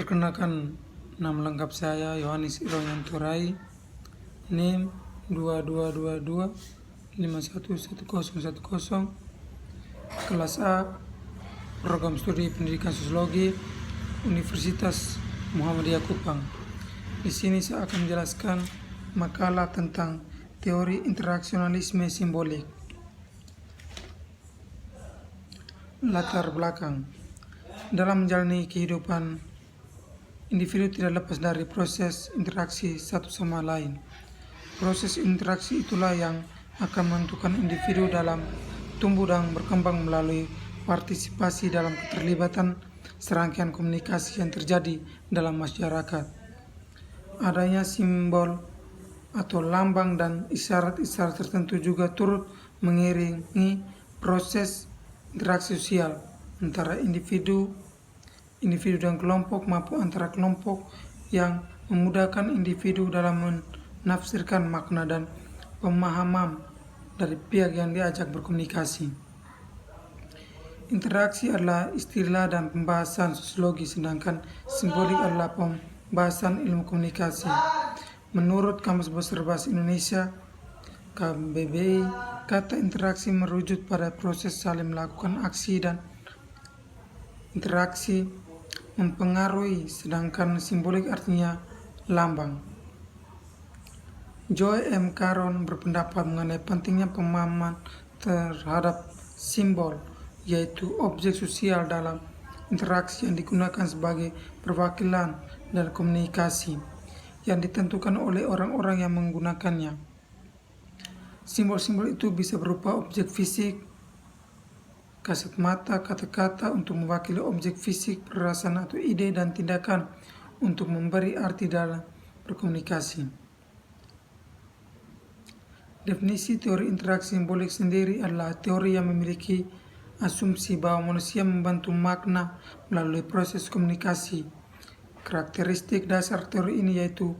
Perkenalkan, nama lengkap saya Yohanes Iroyanturai, NIM 2222511010, kelas A, program studi pendidikan sosiologi, Universitas Muhammadiyah Kupang. Di sini saya akan menjelaskan makalah tentang teori interaksionalisme simbolik. Latar belakang. Dalam menjalani kehidupan, individu tidak lepas dari proses interaksi satu sama lain. Proses interaksi itulah yang akan menentukan individu dalam tumbuh dan berkembang melalui partisipasi dalam keterlibatan serangkaian komunikasi yang terjadi dalam masyarakat. Adanya simbol atau lambang dan isyarat-isyarat tertentu juga turut mengiringi proses interaksi sosial antara individu dan kelompok maupun antara kelompok yang memudahkan individu dalam menafsirkan makna dan pemahaman dari pihak yang diajak berkomunikasi. Interaksi adalah istilah dan pembahasan sosiologi, sedangkan simbolik adalah pembahasan ilmu komunikasi. Menurut Kamus Besar Bahasa Indonesia KBBI, kata interaksi merujuk pada proses saling melakukan aksi dan interaksi mempengaruhi, sedangkan simbolik artinya lambang. Joy M. Caron berpendapat mengenai pentingnya pemahaman terhadap simbol, yaitu objek sosial dalam interaksi yang digunakan sebagai perwakilan dan komunikasi yang ditentukan oleh orang-orang yang menggunakannya. Simbol-simbol itu bisa berupa objek fisik, kasat mata, kata-kata untuk mewakili objek fisik, perasaan atau ide, dan tindakan untuk memberi arti dalam berkomunikasi. Definisi teori interaksi simbolik sendiri adalah teori yang memiliki asumsi bahwa manusia membantu makna melalui proses komunikasi. Karakteristik dasar teori ini yaitu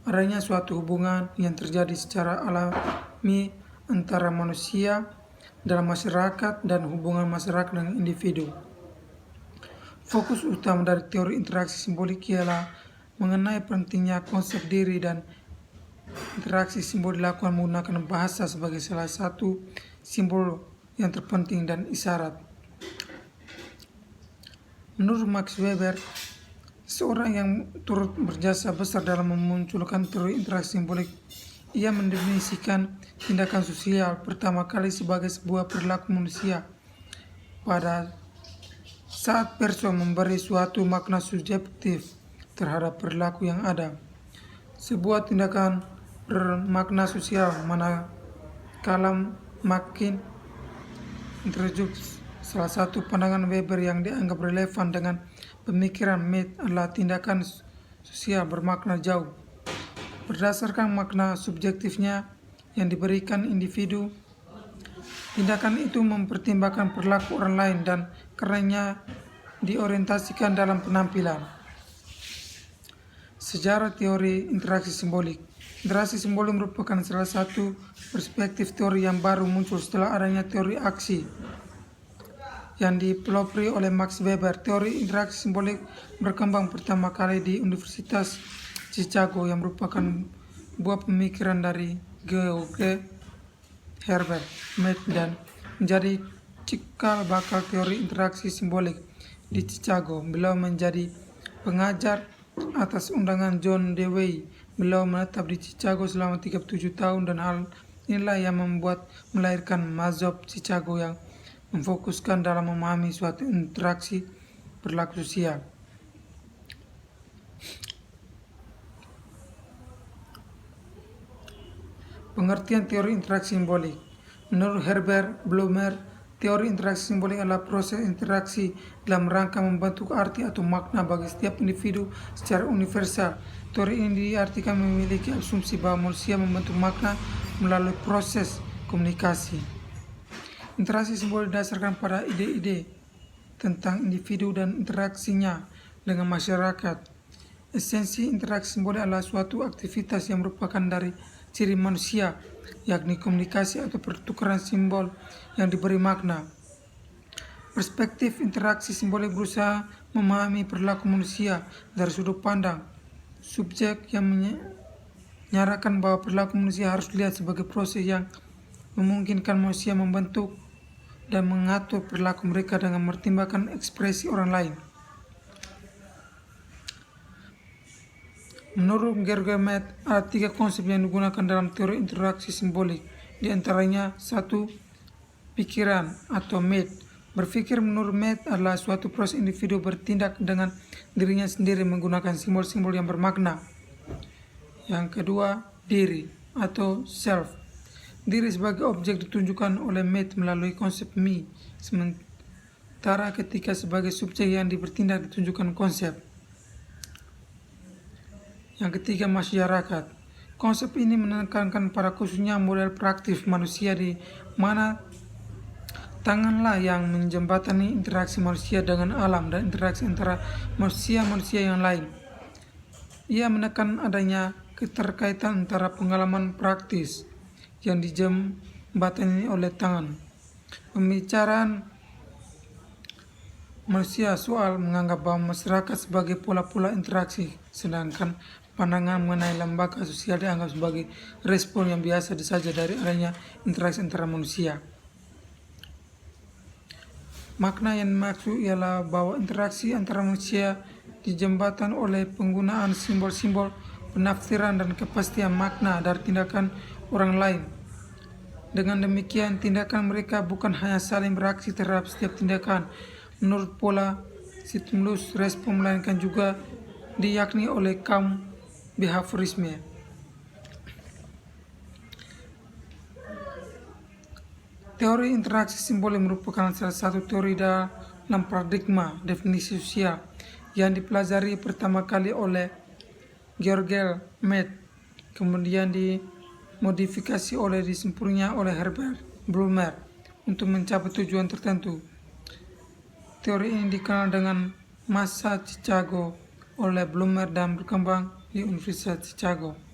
adanya suatu hubungan yang terjadi secara alami antara manusia dalam masyarakat dan hubungan masyarakat dengan individu. Fokus utama dari teori interaksi simbolik ialah mengenai pentingnya konsep diri, dan interaksi simbol dilakukan menggunakan bahasa sebagai salah satu simbol yang terpenting dan isyarat. Menurut Max Weber, seorang yang turut berjasa besar dalam memunculkan teori interaksi simbolik, ia mendefinisikan tindakan sosial pertama kali sebagai sebuah perilaku manusia pada saat person memberi suatu makna subjektif terhadap perilaku yang ada. Sebuah tindakan bermakna sosial manakala makin introduksi. Salah satu pandangan Weber yang dianggap relevan dengan pemikiran Mead adalah tindakan sosial bermakna jauh. Berdasarkan makna subjektifnya yang diberikan individu, tindakan itu mempertimbangkan perilaku orang lain dan karenanya diorientasikan dalam penampilan. Sejarah teori interaksi simbolik. Interaksi simbolik merupakan salah satu perspektif teori yang baru muncul setelah adanya teori aksi yang dipelopori oleh Max Weber. Teori interaksi simbolik berkembang pertama kali di Universitas Chicago yang merupakan buah pemikiran dari George Herbert Mead dan menjadi cikal bakal teori interaksi simbolik di Chicago. Beliau menjadi pengajar atas undangan John Dewey. Beliau menetap di Chicago selama 37 tahun dan hal inilah yang melahirkan mazhab Chicago yang memfokuskan dalam memahami suatu interaksi perilaku sosial. Pengertian teori interaksi simbolik. Menurut Herbert Blumer, teori interaksi simbolik adalah proses interaksi dalam rangka membentuk arti atau makna bagi setiap individu secara universal. Teori ini diartikan memiliki asumsi bahwa manusia membentuk makna melalui proses komunikasi. Interaksi simbolik didasarkan pada ide-ide tentang individu dan interaksinya dengan masyarakat. Esensi interaksi simbolik adalah suatu aktivitas yang merupakan dari ciri manusia, yakni komunikasi atau pertukaran simbol yang diberi makna. Perspektif interaksi simbolik berusaha memahami perilaku manusia dari sudut pandang subjek yang menyatakan bahwa perilaku manusia harus dilihat sebagai proses yang memungkinkan manusia membentuk dan mengatur perilaku mereka dengan mempertimbangkan ekspresi orang lain. Menurut Gergermet, ada 3 konsep yang digunakan dalam teori interaksi simbolik. Di antaranya, 1. Pikiran atau med. Berpikir menurut med adalah suatu proses individu bertindak dengan dirinya sendiri menggunakan simbol-simbol yang bermakna. Yang kedua, diri atau self. Diri sebagai objek ditunjukkan oleh med melalui konsep me, sementara ketika sebagai subjek yang bertindak ditunjukkan konsep. Yang ketiga, masyarakat. Konsep ini menekankan pada khususnya model praktis manusia di mana tanganlah yang menjembatani interaksi manusia dengan alam dan interaksi antara manusia-manusia yang lain. Ia menekan adanya keterkaitan antara pengalaman praktis yang dijembatani oleh tangan. Pembicaraan manusia soal menganggap bahwa masyarakat sebagai pola-pola interaksi, sedangkan pandangan mengenai lembaga sosial dianggap sebagai respon yang biasa saja dari adanya interaksi antara manusia. Makna yang dimaksud ialah bahwa interaksi antara manusia dijembatkan oleh penggunaan simbol-simbol, penafsiran dan kepastian makna dari tindakan orang lain. Dengan demikian, tindakan mereka bukan hanya saling bereaksi terhadap setiap tindakan menurut pola stimulus respon, melainkan juga diyakini oleh kaum behaviorisme. Teori interaksi simbolik merupakan salah satu teori dalam paradigma definisi sosial yang dipelajari pertama kali oleh Gergelmed, kemudian dimodifikasi oleh disempurnya oleh Herbert Blumer untuk mencapai tujuan tertentu. Teori ini dikenal dengan masa Chicago oleh Blumer dan berkembang di Universitas Chicago.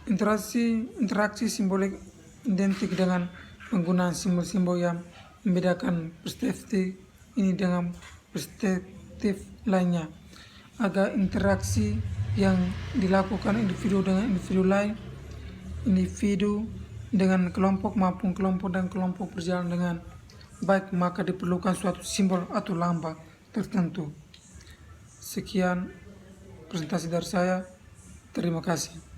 Interaksi simbolik identik dengan penggunaan simbol-simbol yang membedakan perspektif ini dengan perspektif lainnya, agar interaksi yang dilakukan individu dengan individu lain, individu dengan kelompok maupun kelompok dan kelompok berjalan dengan baik, maka diperlukan suatu simbol atau lambang tertentu. Sekian presentasi dari saya. Terima kasih.